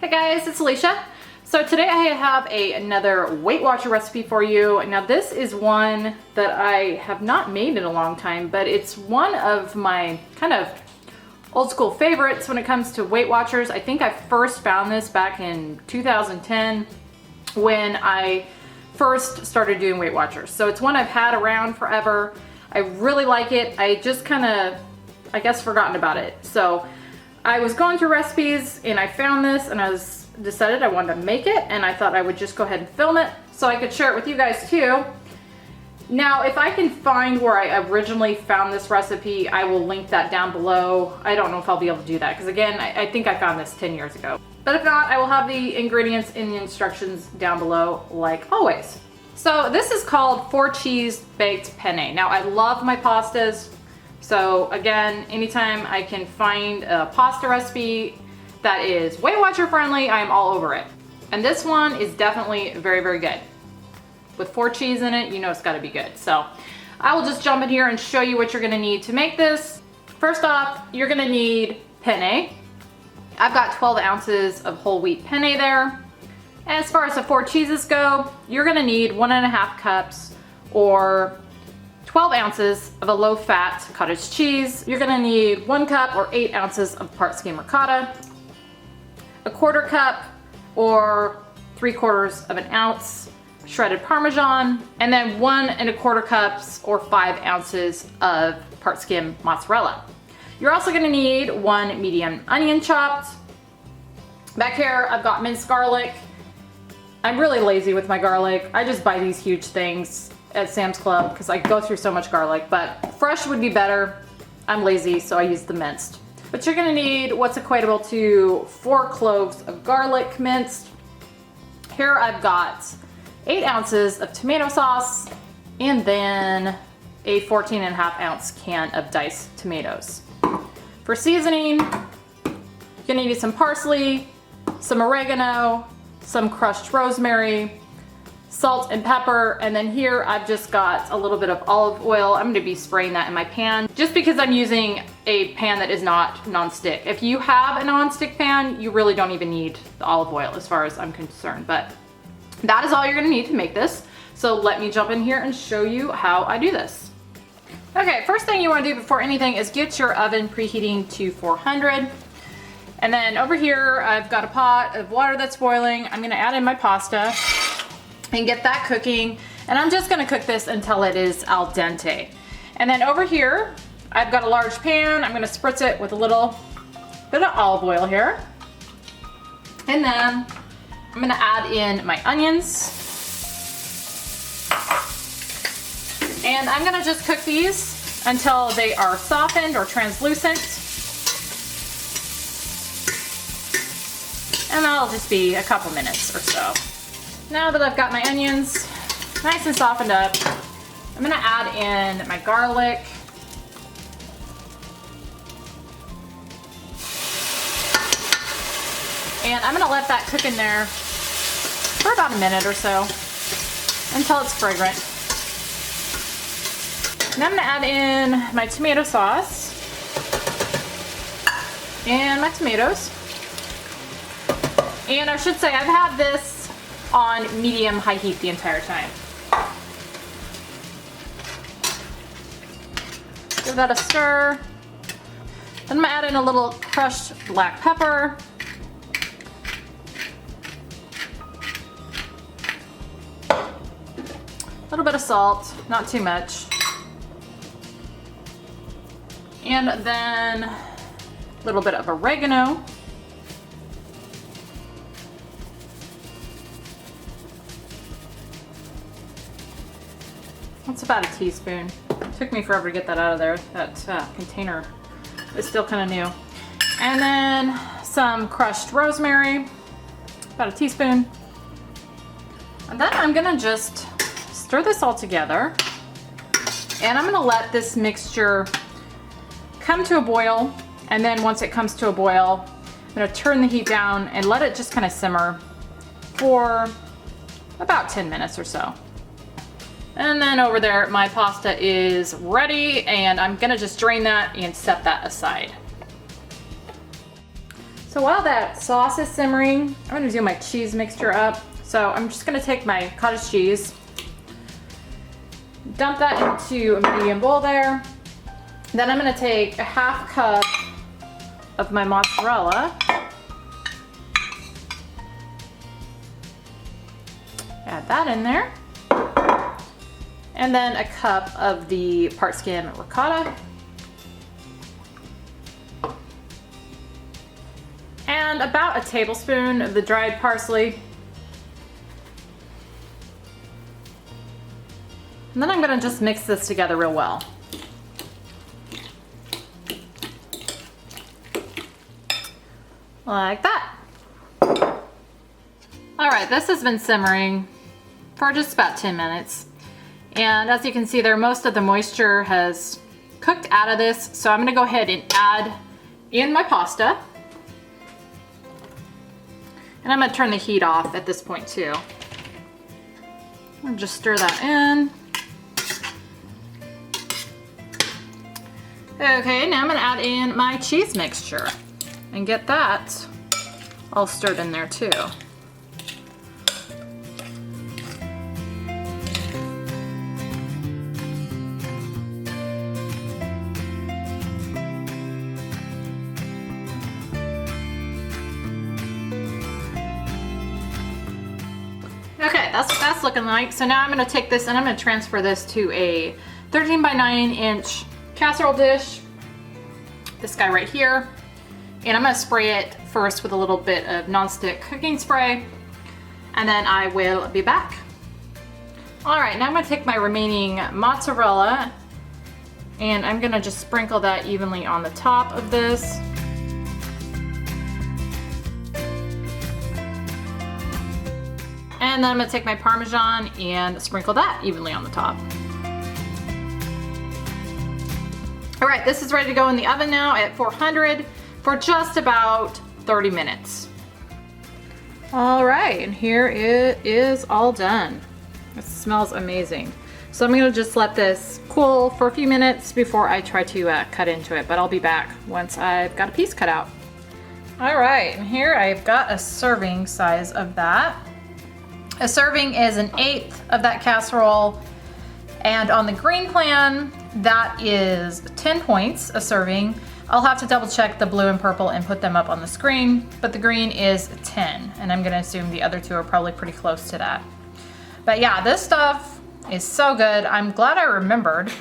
Hi guys, it's Alicia. So today I have another Weight Watcher recipe for you. Now this is one that I have not made in a long time, but it's one of my kind of old school favorites when it comes to Weight Watchers. I think I first found this back in 2010 when I first started doing Weight Watchers. So it's one I've had around forever. I really like it. I just kind of, I guess, forgotten about it. So I was going through recipes and I found this and I decided I wanted to make it, and I thought I would just go ahead and film it so I could share it with you guys too. Now, if I can find where I originally found this recipe, I will link that down below. I don't know if I'll be able to do that because again, I think I found this 10 years ago. But if not, I will have the ingredients in the instructions down below like always. So this is called 4-cheese baked penne. Now I love my pastas. So again, anytime I can find a pasta recipe that is Weight Watcher friendly, I am all over it. And this one is definitely very, very good. With 4 cheese in it, you know it's gotta be good. So I will just jump in here and show you what you're gonna need to make this. First off, you're gonna need penne. I've got 12 ounces of whole wheat penne there. As far as the 4 cheeses go, you're gonna need 1.5 cups or 12 ounces of a low-fat cottage cheese. You're gonna need 1 cup or 8 ounces of part-skim ricotta, 1/4 cup or 3/4 of an ounce shredded Parmesan, and then 1 1/4 cups or 5 ounces of part-skim mozzarella. You're also gonna need 1 medium onion chopped. Back here, I've got minced garlic. I'm really lazy with my garlic. I just buy these huge things at Sam's Club because I go through so much garlic, but fresh would be better. I'm lazy, so I use the minced. But you're gonna need what's equatable to 4 cloves of garlic minced. Here I've got 8 ounces of tomato sauce and then a 14.5 ounce can of diced tomatoes. For seasoning, you're gonna need some parsley, some oregano, some crushed rosemary, salt and pepper, and then here I've just got a little bit of olive oil. I'm gonna be spraying that in my pan just because I'm using a pan that is not nonstick. If you have a nonstick pan, you really don't even need the olive oil as far as I'm concerned, but that is all you're gonna need to make this. So let me jump in here and show you how I do this. Okay, first thing you wanna do before anything is get your oven preheating to 400. And then over here, I've got a pot of water that's boiling. I'm gonna add in my pasta and get that cooking. And I'm just gonna cook this until it is al dente. And then over here, I've got a large pan. I'm gonna spritz it with a little bit of olive oil here. And then I'm gonna add in my onions. And I'm gonna just cook these until they are softened or translucent. And that'll just be a couple minutes or so. Now that I've got my onions nice and softened up, I'm gonna add in my garlic. And I'm gonna let that cook in there for about a minute or so until it's fragrant. And I'm gonna add in my tomato sauce and my tomatoes. And I should say I've had this on medium-high heat the entire time. Give that a stir. Then I'm gonna add in a little crushed black pepper. A little bit of salt, not too much. And then a little bit of oregano. That's about a teaspoon. It took me forever to get that out of there. That container is still kind of new. And then some crushed rosemary, about a teaspoon. And then I'm gonna just stir this all together. And I'm gonna let this mixture come to a boil. And then once it comes to a boil, I'm gonna turn the heat down and let it just kind of simmer for about 10 minutes or so. And then over there, my pasta is ready, and I'm gonna just drain that and set that aside. So So while that sauce is simmering, I'm gonna do my cheese mixture up. So I'm just gonna take my cottage cheese, dump that into a medium bowl there. Then I'm gonna take a half cup of my mozzarella. Add that in there. And then a cup of the part-skim ricotta. And about a tablespoon of the dried parsley. And then I'm gonna just mix this together real well. Like that. All right, this has been simmering for just about 10 minutes. And as you can see there, most of the moisture has cooked out of this. So I'm gonna go ahead and add in my pasta. And I'm gonna turn the heat off at this point too. And just stir that in. Okay, now I'm gonna add in my cheese mixture and get that all stirred in there too. Okay, that's what that's looking like. So now I'm gonna take this and I'm gonna transfer this to a 13 by 9 inch casserole dish. This guy right here. And I'm gonna spray it first with a little bit of Nonstick cooking spray. And then I will be back. All right, now I'm gonna take my remaining mozzarella and I'm gonna just sprinkle that evenly on the top of this. And then I'm gonna take my Parmesan and sprinkle that evenly on the top. All right, this is ready to go in the oven now at 400 for just about 30 minutes. All right, and here it is all done. It smells amazing. So I'm gonna just let this cool for a few minutes before I try to cut into it, but I'll be back once I've got a piece cut out. All right, and here I've got a serving size of that. A serving is 1/8 of that casserole, and on the green plan, that is 10 points a serving. I'll have to double check the blue and purple and put them up on the screen, but the green is 10, and I'm gonna assume the other two are probably pretty close to that. But yeah, this stuff is so good. I'm glad I remembered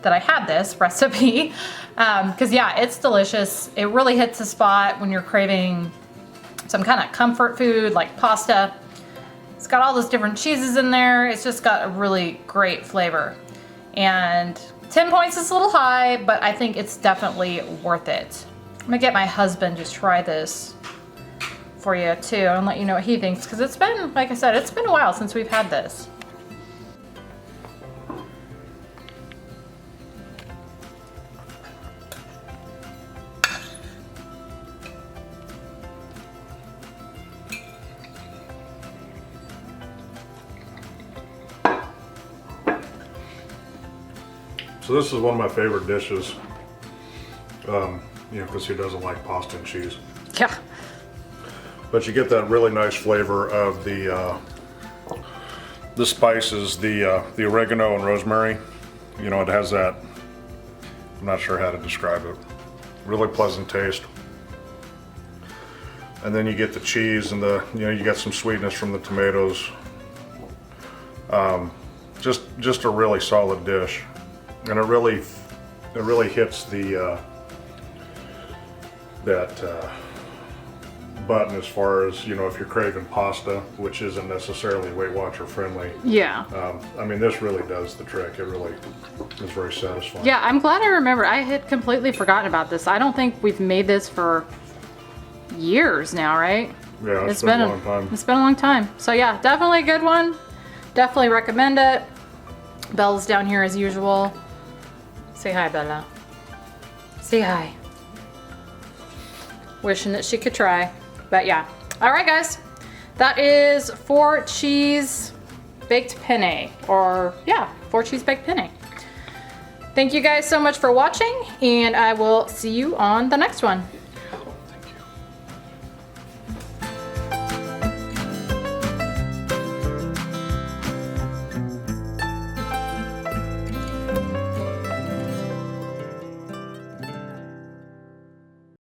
that I had this recipe, because yeah, it's delicious. It really hits the spot when you're craving some kind of comfort food like pasta. It's got all those different cheeses in there. It's just got a really great flavor. And 10 points is a little high, but I think it's definitely worth it. I'm gonna get my husband to try this for you too and let you know what he thinks, because it's been, like I said, it's been a while since we've had this. So this is one of my favorite dishes, you know, because who doesn't like pasta and cheese? Yeah. But you get that really nice flavor of the spices, the oregano and rosemary. You know, it has that, I'm not sure how to describe it, really pleasant taste. And then you get the cheese and you get some sweetness from the tomatoes. Just a really solid dish. And it really hits the that button as far as, you know, if you're craving pasta, which isn't necessarily Weight Watcher friendly. Yeah. I mean, this really does the trick. It really is very satisfying. Yeah, I'm glad I remember. I had completely forgotten about this. I don't think we've made this for years now, right? Yeah, it's been a long time. It's been a long time. So yeah, definitely a good one. Definitely recommend it. Belle's down here as usual. Say hi, Bella. Say hi. Wishing that she could try. But yeah. All right, guys. That is 4 cheese baked penne. Or yeah, 4 cheese baked penne. Thank you guys so much for watching, and I will see you on the next one.